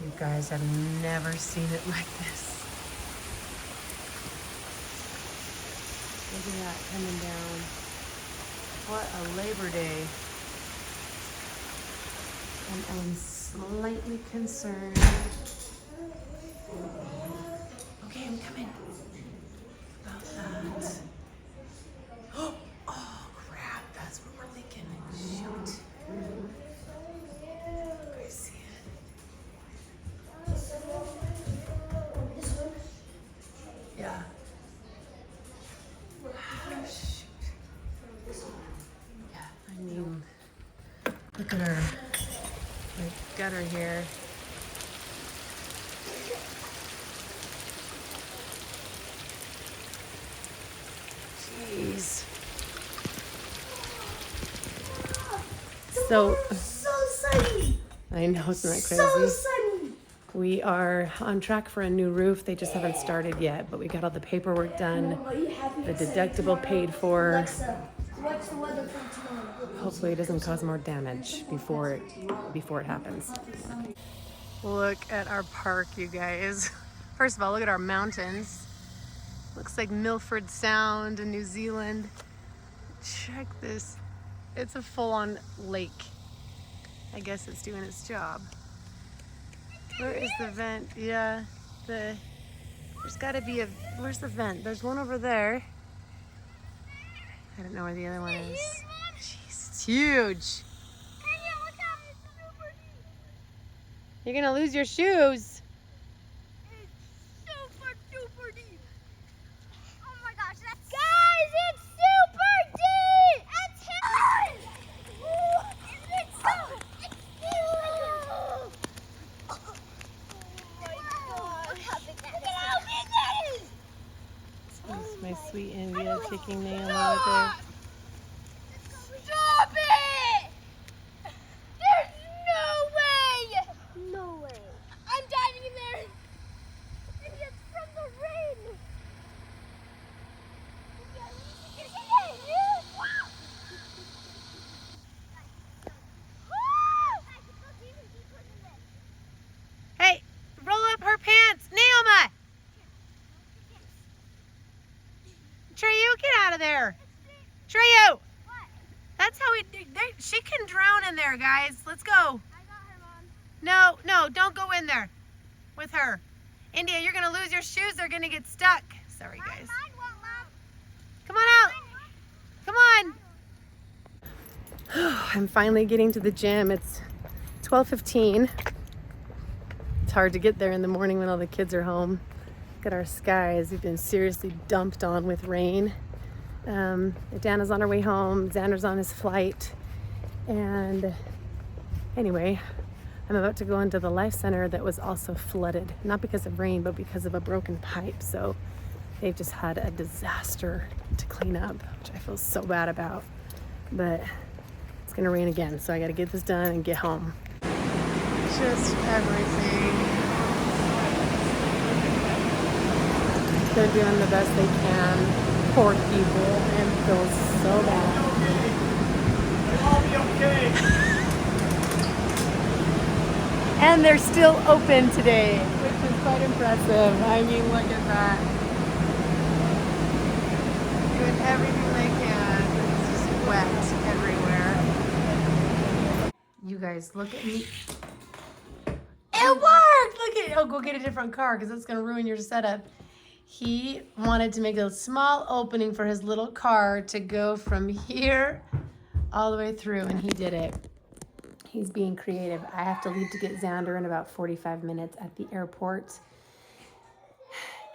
You guys have never seen it like this. Look at that coming down. What a Labor Day. And I'm slightly concerned. Okay, I'm coming. About that. Oh, crap. That's what we're thinking. Shoot. I see it. Yeah. Oh, shoot. Yeah, I mean, look at our gutter here. Jeez. So sunny. I know, isn't that crazy? So sunny. We are on track for a new roof. They just haven't started yet, but we got all the paperwork done. The deductible paid for. Alexa, what's the weather for tomorrow? Hopefully it doesn't cause more damage before it happens. Look at our park, you guys. First of all, look at our mountains. Looks like Milford Sound in New Zealand. Check this. It's a full-on lake. I guess it's doing its job. Where is the vent? Yeah, there's gotta be where's the vent? There's one over there. I don't know where the other one is. Jeez, it's huge. You're gonna lose your shoes. It's super duper deep. Oh my gosh, that's guys, it's super deep. That's him. It's so. Oh my god! Look how big that is. This is my sweet India taking Naomi with her. Stop it! There's no way! No way. I'm diving in there! And it's from the rain! Hey, roll up her pants, Naomi! Treyu, get out of there! Treyu! That's how she can drown in there, guys. Let's go. I got her, Mom. No, don't go in there with her. India, you're gonna lose your shoes. They're gonna get stuck. Sorry, guys. Mine won't, Mom. Come on out. Come on. I'm finally getting to the gym. It's 12:15. It's hard to get there in the morning when all the kids are home. Look at our skies. We've been seriously dumped on with rain. Dana's on her way home. Xander's on his flight. And anyway, I'm about to go into the Life Center that was also flooded. Not because of rain, but because of a broken pipe. So they've just had a disaster to clean up, which I feel so bad about. But it's gonna rain again, so I gotta get this done and get home. Just everything. They're doing the best they can. Poor people, and feels so bad. I'll be okay. And they're still open today, which is quite impressive. I mean, look at that. Doing everything they can. It's just wet everywhere. You guys, look at me. It worked! Look at it. Oh, go get a different car because that's going to ruin your setup. He wanted to make a small opening for his little car to go from here all the way through, and he did it. He's being creative. I have to leave to get Xander in about 45 minutes at the airport.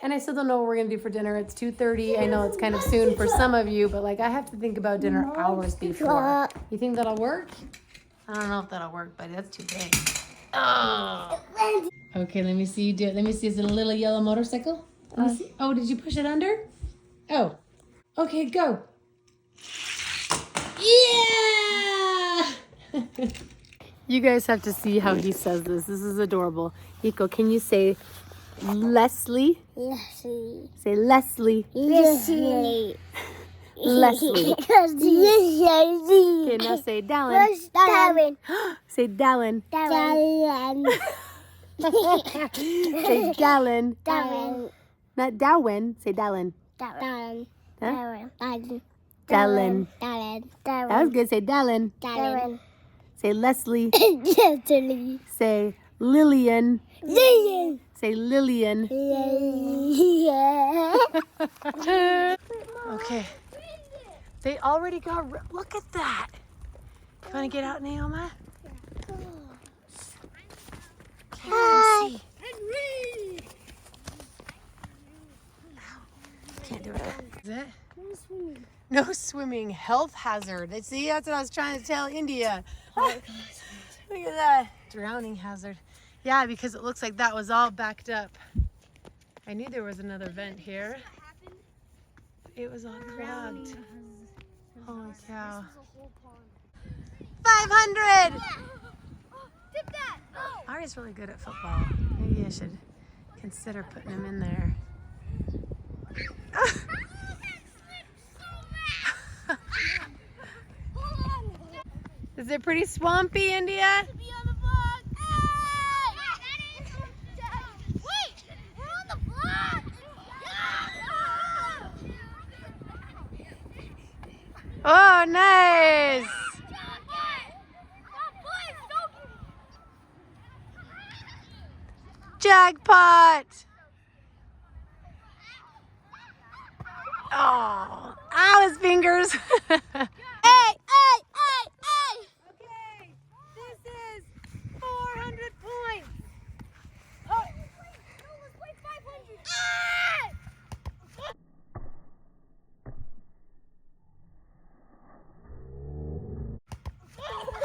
And I still don't know what we're going to do for dinner. It's 2:30. I know it's kind of soon for some of you, but like I have to think about dinner hours before. You think that'll work? I don't know if that'll work, but that's too big. Oh. Okay, let me see you do it. Let me see. Is it a little yellow motorcycle? Oh, did you push it under? Oh. Okay, go. Yeah! You guys have to see how he says this. This is adorable. Hiko, can you say Leslie? Leslie. Say Leslie. Leslie. Leslie. Leslie. Okay, now say Dallin. Darwin. Say Dallin. Darwin. Say Dallin. Darren. Not Darwin. Say Dallin. Darren. Huh? Darren. Dallin. Darren. That was good. Say Dallin. Darren. Say Leslie. Leslie. Say Lillian. Lillian. Say Lillian. Yeah. Okay. They already got. Look at that. You want to get out, Naoma? Hi. See. Can't do it. Is it? No swimming. Health hazard. See, that's what I was trying to tell India. Look at that. Drowning hazard. Yeah, because it looks like that was all backed up. I knew there was another vent here. It was all clogged. Holy cow. 500! Dip that. Oh. Ari's really good at football. Maybe I should consider putting him in there. Is it pretty swampy, India? Be on the vlog. Wait, we're on the vlog. Oh, nice! Jackpot! Oh, ow, his fingers. Hey, hey, hey, hey! Okay, this is 400 points. Oh.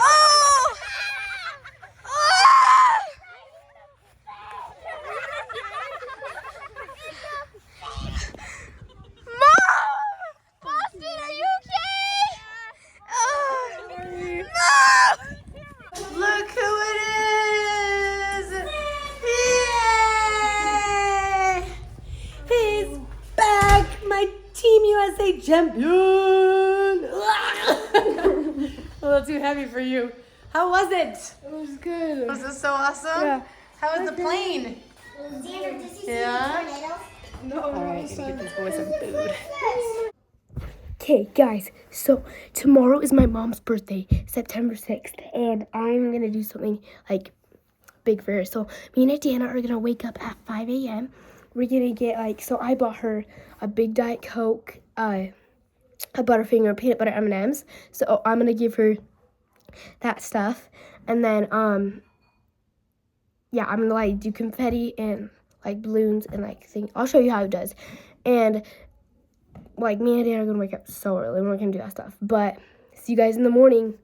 Oh! Ah! Boston, are you okay? No! Look who it is! Yay! He's back! My Team USA champion! A little too heavy for you. How was it? It was good. Was this so awesome? Yeah. How was the plane? Yeah? No, Alright, gonna get this boy some food. Okay, guys, so tomorrow is my mom's birthday, September 6th, and I'm going to do something, like, big for her. So me and Diana are going to wake up at 5 a.m. We're going to get, like, so I bought her a big Diet Coke, a Butterfinger, peanut butter M&Ms. So I'm going to give her that stuff. And then, yeah, I'm going to, like, do confetti and, like, balloons and, like, things. I'll show you how it does. And like, me and Dad are gonna wake up so early and we're gonna do that stuff. But see you guys in the morning.